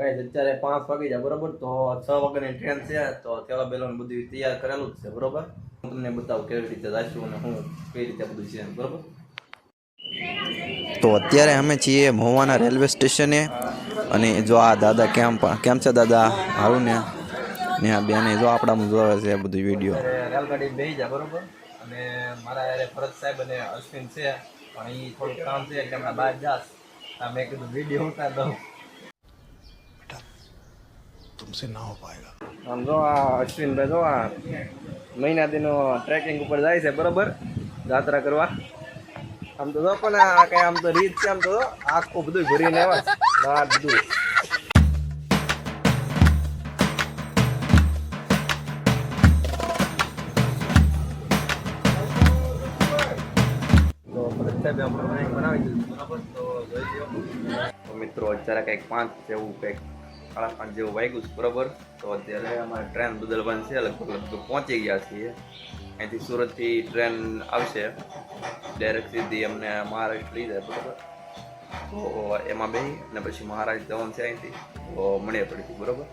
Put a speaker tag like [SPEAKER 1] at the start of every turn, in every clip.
[SPEAKER 1] Guys અત્યારે 5 વાગી જાય બરોબર, તો 6 વાગ્યાની ટ્રેન છે, તો તેલા બેલોન બધું તૈયાર કરેલું જ છે બરોબર. હું તમને બતાવું કેવી રીતે જઈશું અને હું કઈ રીતે બધું છે બરોબર.
[SPEAKER 2] તો અત્યારે અમે છીએ મહુવાના રેલવે સ્ટેશને અને જો આ દાદા કેમ છે દાદા સારું ને આ બેને જો આપણા જોવે છે બધું વિડીયો.
[SPEAKER 1] રેલગાડી બેસી જાય બરોબર, અને મારા યારે ભરત સાહેબ અને અશ્વિન છે, પણ એ થોડું કામ છે એટલે હમણાં બહાર જાસ. મેં કીધું વિડીયો ઉતાર દઉં.
[SPEAKER 3] तुमसे ना हो पाएगा.
[SPEAKER 1] આમ જો આ અશ્વિનભાઈ જો આ મહિના દિનો ટ્રેકિંગ ઉપર જાય છે બરોબર, યાત્રા કરવા. આમ તો જો પણ આ કઈ આમ તો રીત છે, આમ તો આખું બધું ભરીને આવ્યા બધું. બનાવી દીધું બરોબર, તો જોઈ લો. તો મિત્રો અત્યારે કંઈક 5 જેવું કંઈક 5:30 જેવું વાગ્યું છે બરોબર. તો અત્યારે અમારે ટ્રેન બદલવાની છે, લગભગ પહોંચી ગયા છીએ. અહીંથી સુરતથી ટ્રેન આવશે ડાયરેક્ટ સીધી અમને મહારાષ્ટ્ર લઈ જાય બરોબર. તો એમાં બેસી અને પછી મહારાષ્ટ્ર જવાનું છે અહીંથી, તો મળીએ પડીશું બરોબર.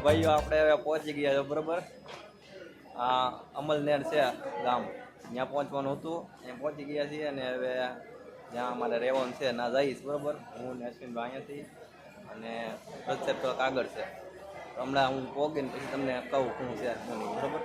[SPEAKER 1] ભાઈઓ આપણે હવે પહોંચી ગયા છો બરોબર. આ અમલનેર છે ગામ, ત્યાં પહોંચવાનું હતું, ત્યાં પહોંચી ગયા છીએ. અને હવે જ્યાં અમારે રહેવાનું છે ના જઈશ બરોબર. હું ને અશ્વિનભાઈ અહીંયાથી અને પ્રત્યેક આગળ છે. હમણાં હું પહોંચીને પછી તમને કહું શું છે શું નહીં બરોબર.